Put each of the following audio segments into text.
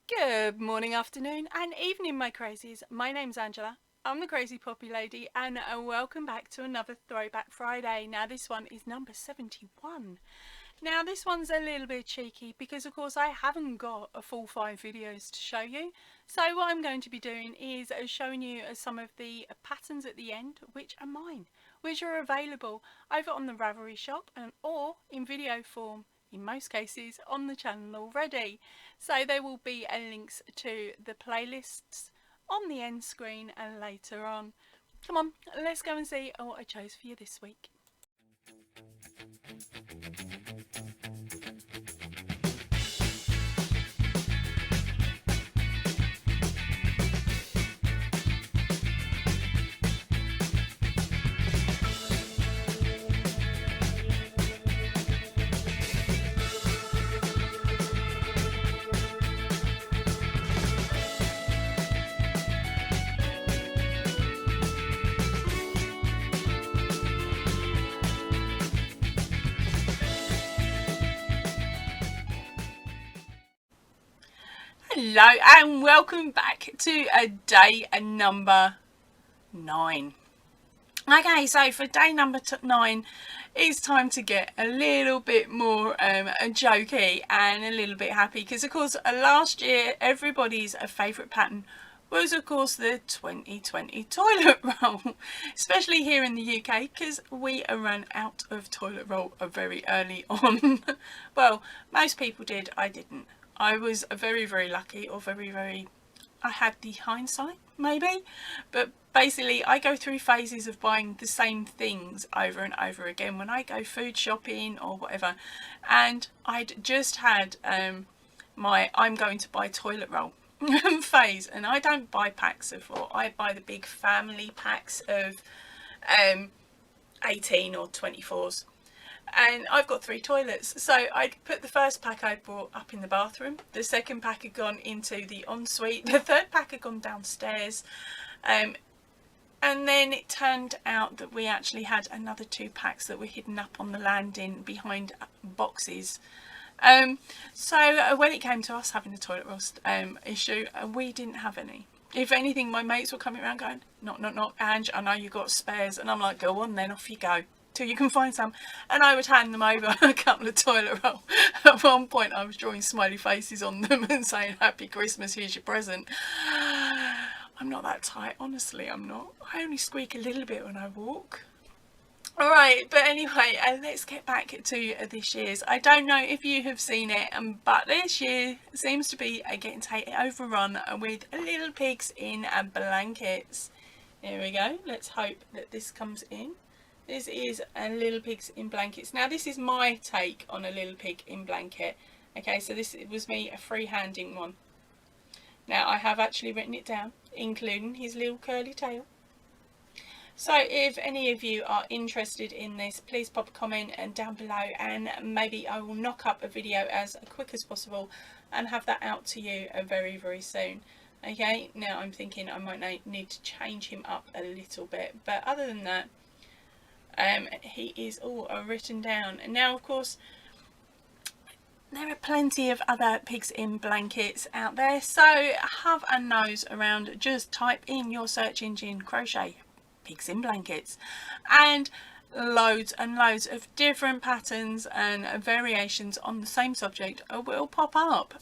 Good morning, afternoon, and evening, my crazies. My name's Angela. I'm the Crazy Poppy Lady, and welcome back to another Throwback Friday. Now, this one is number 71. Now, this one's a little bit cheeky because, of course, I haven't got a full 5 videos to show you. So, what I'm going to be doing is showing you some of the patterns at the end, which are mine, which are available over on the Ravelry shop or in video form, in most cases, on the channel already. So there will be links to the playlists on the end screen and later on. Come on, let's go and see what I chose for you this week. Hello and welcome back to day number 9. Okay, so for day number 9, it's time to get a little bit more jokey and a little bit happy because, of course, last year everybody's favourite pattern was, of course, the 2020 toilet roll, especially here in the UK because we ran out of toilet roll very early on. Well, most people did, I didn't. I was very, very lucky, or I had the hindsight, maybe. But basically, I go through phases of buying the same things over and over again when I go food shopping or whatever. And I'd just had my I'm going to buy toilet roll phase. And I don't buy packs of 4. I buy the big family packs of 18 or 24s. And I've got 3 toilets, so I'd put the first pack I bought up in the bathroom, the second pack had gone into the ensuite, the third pack had gone downstairs, and then it turned out that we actually had another 2 packs that were hidden up on the landing behind boxes. So when it came to us having a toilet roll issue, we didn't have any. If anything, my mates were coming around going, knock, Ange, I know you got spares, and I'm like, go on then, off you go till you can find some. And I would hand them over a couple of toilet roll. At one point I was drawing smiley faces on them and saying, happy Christmas, here's your present. I'm not that tight, honestly, I'm not. I only squeak a little bit when I walk. Alright, but anyway, let's get back to this year's. I don't know if you have seen it, but this year seems to be getting overrun with little pigs in blankets. Here we go, let's hope that this comes in. This is a Little Pigs in Blankets. Now, this is my take on a Little Pig in Blanket. Okay, so this was me a freehanding one. Now, I have actually written it down, including his little curly tail. So, if any of you are interested in this, please pop a comment down below, and maybe I will knock up a video as quick as possible and have that out to you very, very soon. Okay, now I'm thinking I might need to change him up a little bit, but other than that, he is all written down. And now, of course, there are plenty of other pigs in blankets out there, so have a nose around. Just type in your search engine crochet pigs in blankets, and loads and loads of different patterns and variations on the same subject will pop up.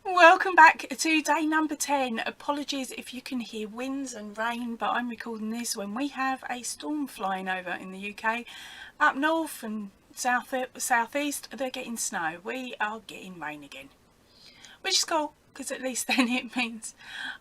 Welcome back to day number 10. Apologies if you can hear winds and rain, but I'm recording this when we have a storm flying over in the UK. Up north and southeast, they're getting snow. We are getting rain again, which is cool, because at least then it means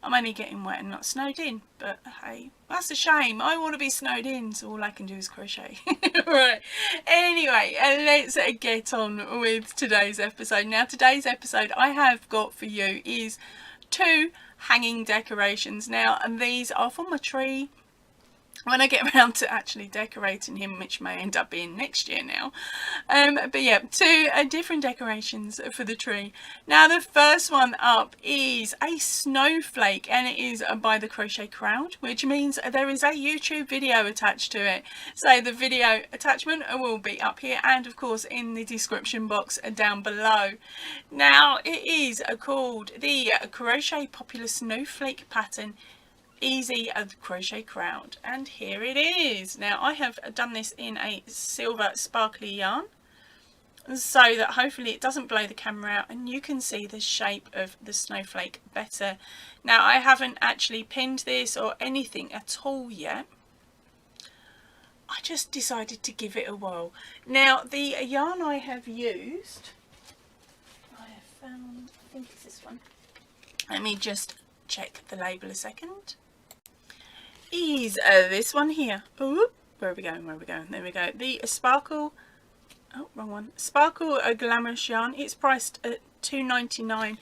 I'm only getting wet and not snowed in. But hey, that's a shame. I want to be snowed in, so all I can do is crochet. Right, anyway, let's get on with today's episode. Now, today's episode I have got for you is 2 hanging decorations. Now, and these are for my tree. when I get around to actually decorating him, which may end up being next year now. But yeah, two different decorations for the tree. Now the first one up is a snowflake, and it is by the Crochet Crowd, which means there is a YouTube video attached to it. So the video attachment will be up here, and of course in the description box down below. Now it is called the Crochet Popular Snowflake Pattern Easy Crochet Crowd, and here it is. Now I have done this in a silver sparkly yarn so that hopefully it doesn't blow the camera out and you can see the shape of the snowflake better. Now I haven't actually pinned this or anything at all yet. I just decided to give it a whirl. Now the yarn I have used, I have found, I think it's this one. Let me just check the label a second. Is this one here. Ooh, where are we going? Where are we going? There we go. The Sparkle, oh wrong one. Sparkle Glamorous yarn. It's priced at $2.99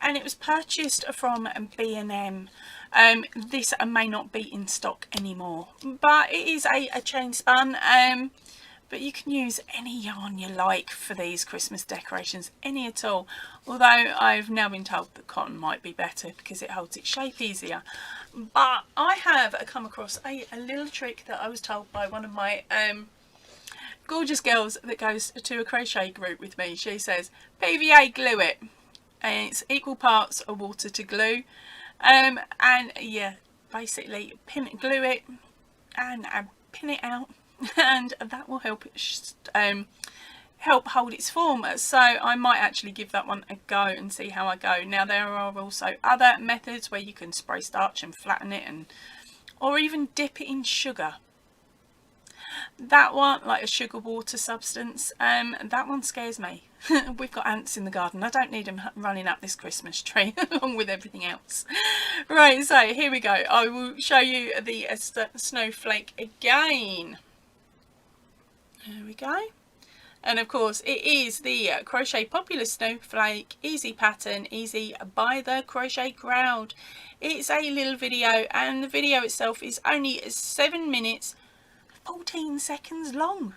and it was purchased from B&M. This may not be in stock anymore, but it is a chain spun. But you can use any yarn you like for these Christmas decorations, any at all. Although I've now been told that cotton might be better because it holds its shape easier. But I have come across a little trick that I was told by one of my gorgeous girls that goes to a crochet group with me. She says, PVA glue it. And it's equal parts of water to glue. And yeah, basically glue it and pin it out. And that will help it help hold its form. So I might actually give that one a go and see how I go. Now there are also other methods where you can spray starch and flatten it, and or even dip it in sugar. That one, like a sugar water substance, that one scares me. We've got ants in the garden. I don't need them running up this Christmas tree along with everything else. Right, so here we go. I will show you the snowflake again. There we go. And of course it is the Crochet Popular Snowflake Easy Pattern, Easy by the Crochet Crowd. It's a little video and the video itself is only 7 minutes 14 seconds long.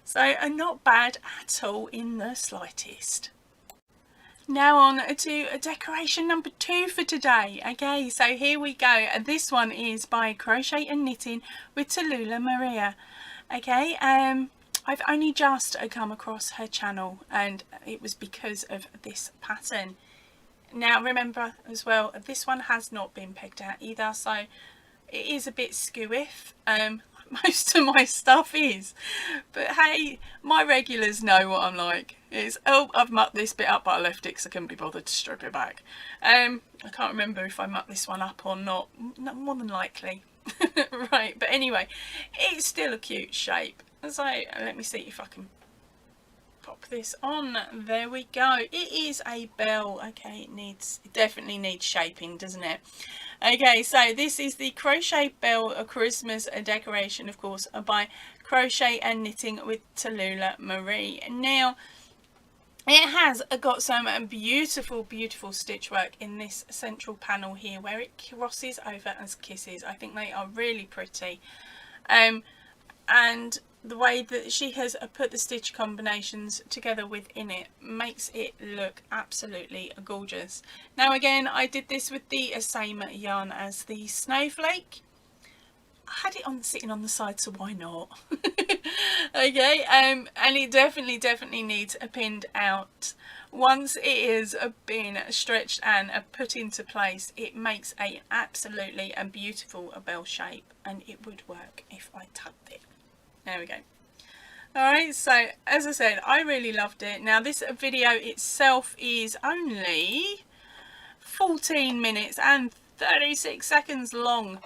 So not bad at all in the slightest. Now on to decoration number 2 for today. Okay, so here we go. This one is by Crochet and Knitting with Tallulah Maria. Okay, I've only just come across her channel and it was because of this pattern. Now remember as well, this one has not been pegged out either, so it is a bit skewiff. Most of my stuff is, but hey, my regulars know what I'm like. It's, oh, I've mucked this bit up but I left it because I couldn't be bothered to strip it back. I can't remember if I mucked this one up or not, more than likely. Right, but anyway, it's still a cute shape. So let me see if I can pop this on. There we go. It is a bell. Okay, it definitely needs shaping, doesn't it? Okay, so this is the Crochet Bell Christmas decoration, of course, by Crochet and Knitting with Tallulah Marie. Now it has got some beautiful stitch work in this central panel here where it crosses over as kisses. I think they are really pretty, and the way that she has put the stitch combinations together within it makes it look absolutely gorgeous. Now again, I did this with the same yarn as the snowflake. I had it on sitting on the side, so why not? Okay, and it definitely needs pinned out. Once it is been stretched and put into place, it makes a absolutely beautiful bell shape, and it would work if I tucked it. There we go. Alright, so as I said, I really loved it. Now this video itself is only 14 minutes and 36 seconds long.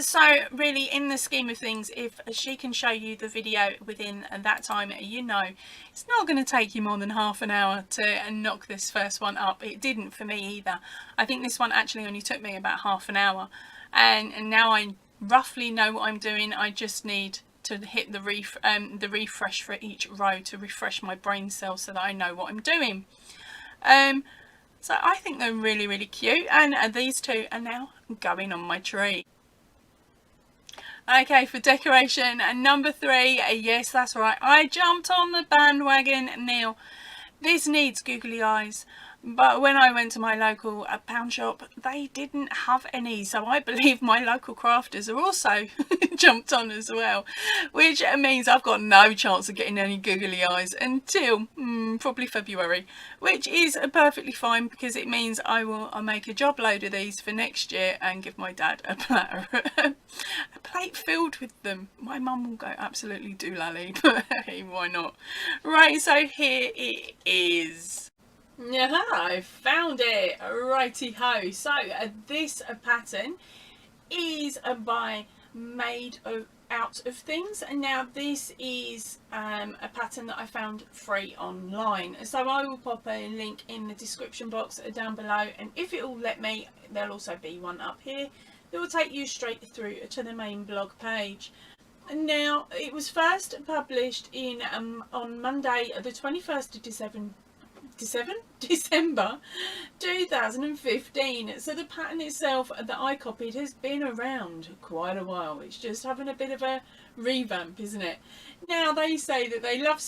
So really, in the scheme of things, if she can show you the video within that time, you know it's not going to take you more than half an hour to knock this first one up. It didn't for me either. I think this one actually only took me about half an hour, and now I roughly know what I'm doing. I just need to hit the refresh for each row to refresh my brain cells so that I know what I'm doing. So I think they're really cute, and these two are now going on my tree. Okay, for decoration, and number 3, yes, that's right, I jumped on the bandwagon. Now, this needs googly eyes, but when I went to my local pound shop, they didn't have any, so I believe my local crafters are also jumped on as well, which means I've got no chance of getting any googly eyes until probably February, which is perfectly fine, because it means I'll make a job load of these for next year and give my dad a platter, a plate filled with them. My mum will go absolutely doolally, but hey, why not? Right, so here it is. Yeah, I found it. Righty ho. So this pattern is by Made Out of Things, and now this is a pattern that I found free online, so I will pop a link in the description box down below, and if it will let me, there'll also be one up here that will take you straight through to the main blog page. Now, it was first published in on Monday the 21st of December 2015. So the pattern itself that I copied has been around quite a while. It's just having a bit of a revamp, isn't it? Now, they say that they love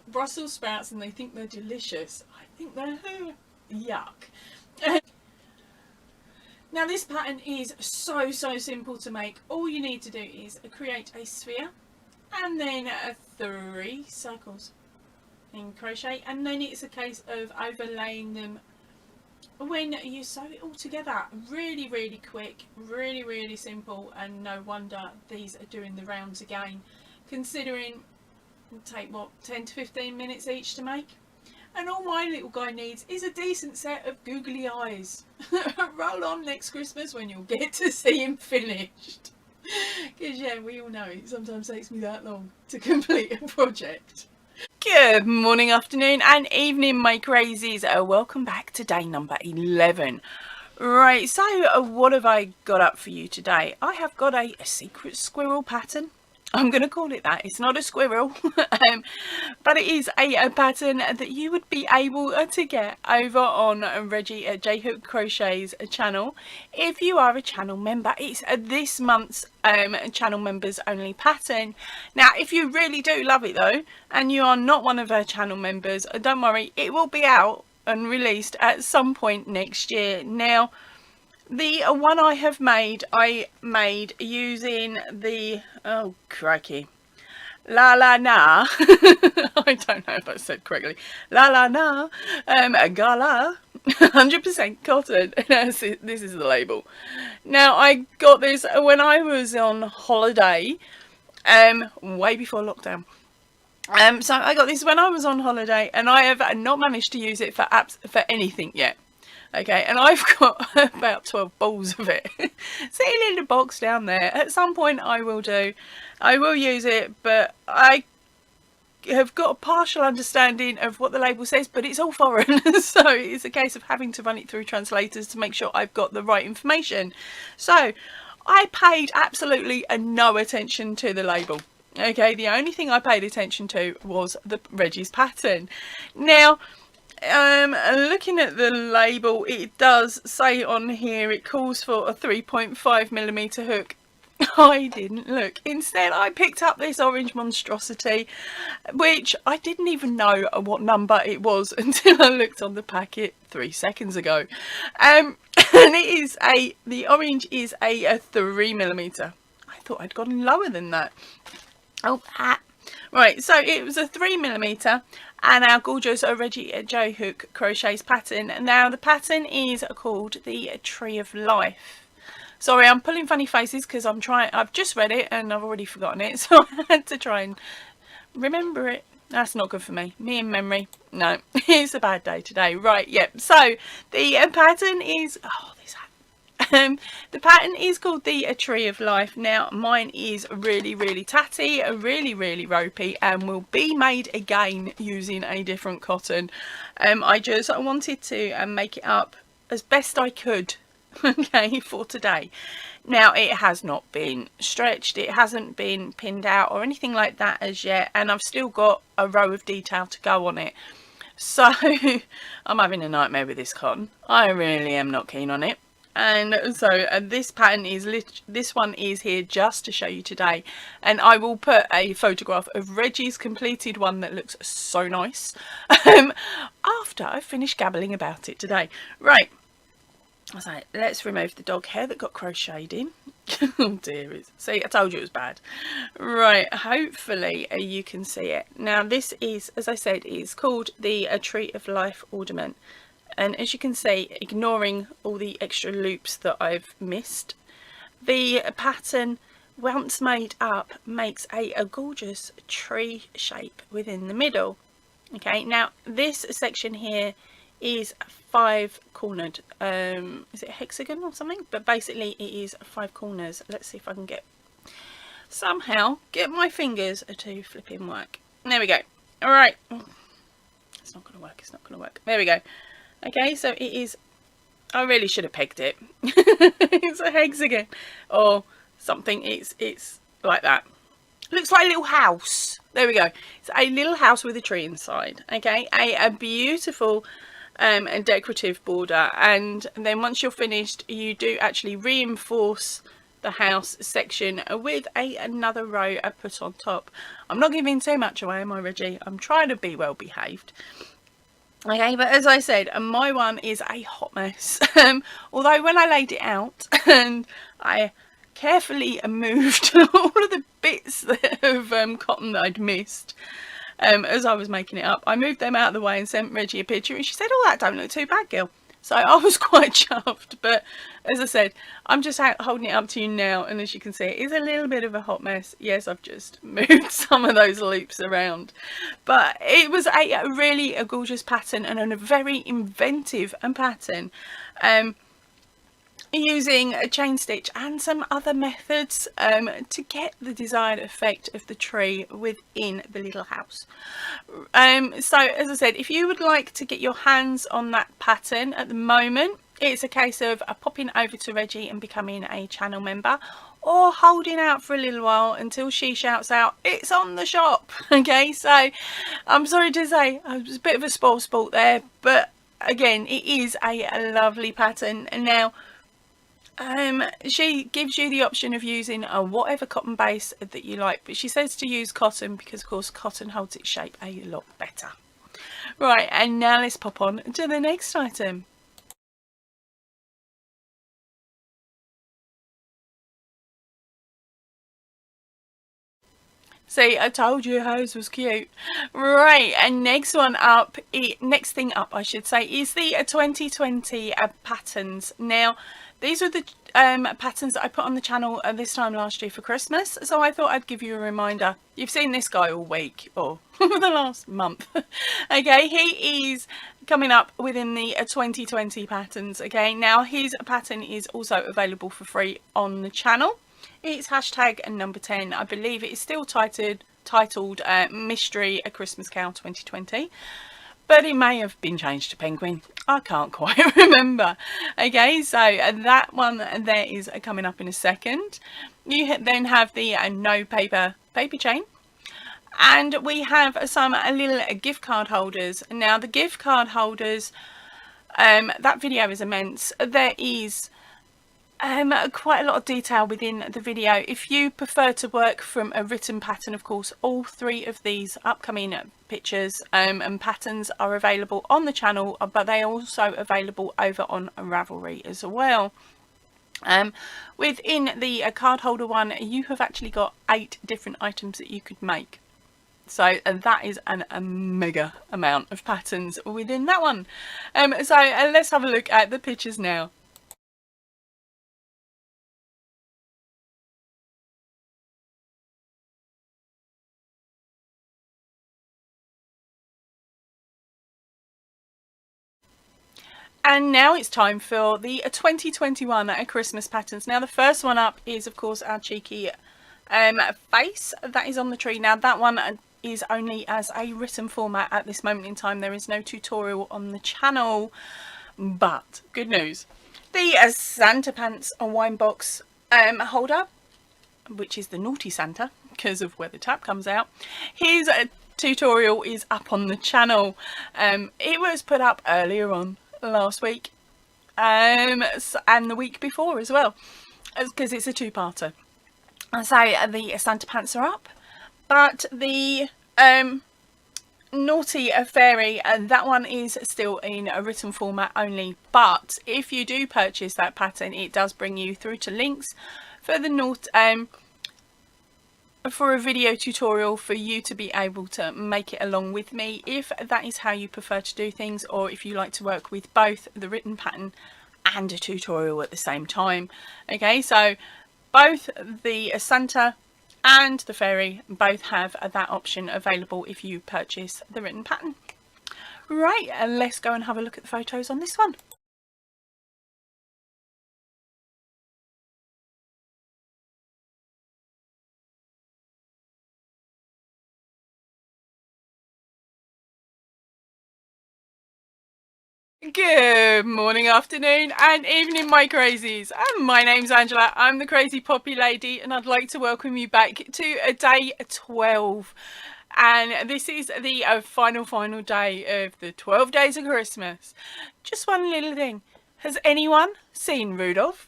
Brussels sprouts and they think they're delicious. I think they're yuck. Now, this pattern is so simple to make. All you need to do is create a sphere and then 3 circles in crochet, and then it's a case of overlaying them when you sew it all together. Really quick, really simple, and no wonder these are doing the rounds again, considering it'll take what, 10 to 15 minutes each to make. And all my little guy needs is a decent set of googly eyes. Roll on next Christmas when you'll get to see him finished. Because yeah, we all know it sometimes takes me that long to complete a project. Good morning, afternoon and evening, my crazies. Welcome back to day number 11. Right, so what have I got up for you today? I have got a secret squirrel pattern. I'm going to call it that. It's not a squirrel, but it is a pattern that you would be able to get over on Reggie at J Hook Crochet's channel. If you are a channel member, it's this month's channel members only pattern. Now, if you really do love it though, and you are not one of our channel members, don't worry, it will be out and released at some point next year. Now, the one I made using the, oh crikey, La La Na, I don't know if I said correctly, La La Na, Gala, 100% cotton. This is the label. Now, I got this when I was on holiday, way before lockdown. So I got this when I was on holiday, and I have not managed to use it for anything yet. Okay, and I've got about 12 balls of it sitting in the box down there. At some point I will use it, but I have got a partial understanding of what the label says, but it's all foreign. So it's a case of having to run it through translators to make sure I've got the right information. So I paid absolutely no attention to the label. Okay, the only thing I paid attention to was the Reggie's pattern. Now, looking at the label, it does say on here it calls for a 3.5mm hook. I didn't look. Instead, I picked up this orange monstrosity, which I didn't even know what number it was until I looked on the packet 3 seconds ago. And it is the orange is a 3mm. I thought I'd gotten lower than that. Oh, right, so it was a 3mm, and our gorgeous Reggie at J Hook Crochet's pattern. Now, the pattern is called the Tree of Life. Sorry, I'm pulling funny faces because I've just read it and I've already forgotten it, so I had to try and remember it. That's not good for me. Me and memory. No, it's a bad day today. Right, yep. So the pattern is, oh, this hat. The pattern is called the Tree of Life. Now, mine is really tatty, really ropey, and will be made again using a different cotton. I just wanted to make it up as best I could, okay, for today. Now, it has not been stretched, it hasn't been pinned out or anything like that as yet, and I've still got a row of detail to go on it. So I'm having a nightmare with this cotton. I really am not keen on it. And so this pattern is this one is here just to show you today, and I will put a photograph of Reggie's completed one that looks so nice after I finish gabbling about it today. Right, so let's remove the dog hair that got crocheted in. Oh dear, see, I told you it was bad. Right, hopefully you can see it. Now this is, as I said, is called the Tree of Life ornament. And as you can see, ignoring all the extra loops that I've missed, the pattern, once made up, makes a gorgeous tree shape within the middle. Okay, now this section here is 5 cornered. Is it a hexagon or something? But basically it is 5 corners. Let's see if I can somehow get my fingers to flipping work. There we go. All right. It's not going to work. It's not going to work. There we go. Okay, so it is, I really should have pegged it. It's a hexagon or something. It's like that. Looks like a little house. There we go. It's a little house with a tree inside. Okay, a beautiful and decorative border. And then once you're finished, you do actually reinforce the house section with another row put on top. I'm not giving too much away, am I, Reggie? I'm trying to be well behaved. Okay, but as I said, my one is a hot mess. Although when I laid it out and I carefully moved all of the bits of cotton that I'd missed as I was making it up, I moved them out of the way and sent Reggie a picture, and she said, "Oh, that don't look too bad, girl." So I was quite chuffed, but as I said, I'm just holding it up to you now, and as you can see, it is a little bit of a hot mess. Yes, I've just moved some of those loops around, but it was really a gorgeous pattern and a very inventive pattern. Using a chain stitch and some other methods to get the desired effect of the tree within the little house. So as I said, if you would like to get your hands on that pattern at the moment, it's a case of popping over to Reggie and becoming a channel member, or holding out for a little while until she shouts out it's on the shop. Okay, so I'm sorry to say I was a bit of a sport there, but again, it is a lovely pattern. And now she gives you the option of using whatever cotton base that you like, but she says to use cotton because of course cotton holds its shape a lot better. Right, and now let's pop on to the next item. See, I told you hers was cute. Right, and next thing up I should say, is the 2020 patterns. Now these are the patterns that I put on the channel this time last year for Christmas, so I thought I'd give you a reminder. You've seen this guy all week, or the last month. Okay, he is coming up within the 2020 patterns. Okay, now his pattern is also available for free on the channel. It's hashtag number 10. I believe it is still titled Mystery A Christmas Cow 2020. But it may have been changed to penguin. I can't quite remember. Okay, so that one there is coming up in a second. You then have the no paper chain. And we have some little gift card holders. Now the gift card holders, that video is immense. There is quite a lot of detail within the video. If you prefer to work from a written pattern, of course, all 3 of these upcoming pictures and patterns are available on the channel, but they are also available over on Ravelry as well. Within the card holder one, you have actually got 8 different items that you could make. So that is a mega amount of patterns within that one. So let's have a look at the pictures now. And now it's time for the 2021 Christmas patterns. Now the first one up is of course our cheeky face that is on the tree. Now that one is only as a written format at this moment in time. There is no tutorial on the channel, but good news, the Santa Pants wine box holder, which is the naughty Santa because of where the tap comes out, his tutorial is up on the channel. It was put up earlier on last week, and the week before as well, because it's a two-parter. So the Santa pants are up, but the Naughty Fairy, and that one is still in a written format only. But if you do purchase that pattern, it does bring you through to links for the for a video tutorial for you to be able to make it along with me, if that is how you prefer to do things, or if you like to work with both the written pattern and a tutorial at the same time. Okay, so both the Santa and the fairy both have that option available if you purchase the written pattern. Right, let's go and have a look at the photos on this one. Good morning, afternoon and evening, my crazies. My name's Angela, I'm the Crazy Poppy Lady, and I'd like to welcome you back to day 12. And this is the final day of the 12 days of Christmas. Just one little thing. Has anyone seen Rudolph?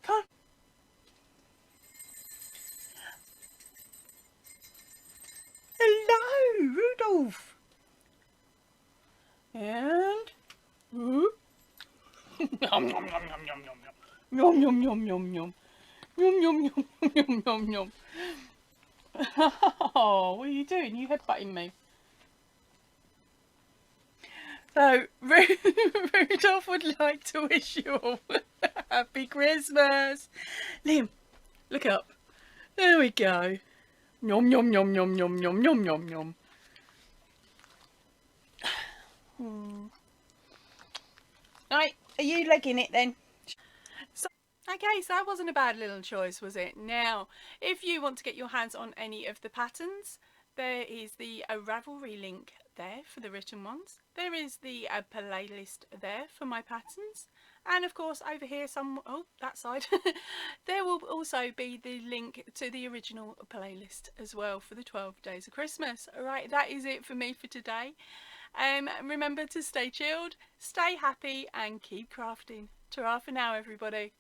Come on. Hello, Rudolph. And yum yum yum yum yum yum yum yum yum yum yum yum yum yum yum yum. Oh, what are you doing? You headbutting me. So Rudolph would like to wish you all a happy Christmas. Liam, look up. There we go. Yum yum yum yum yum yum yum yum yum. Right, are you legging it then? Okay, so that wasn't a bad little choice, was it? Now, if you want to get your hands on any of the patterns, there is the Ravelry link there for the written ones. There is the playlist there for my patterns. And of course, over here, that side, there will also be the link to the original playlist as well for the 12 Days of Christmas. All right, that is it for me for today. Remember to stay chilled, stay happy, and keep crafting. Ta-ra for now, everybody.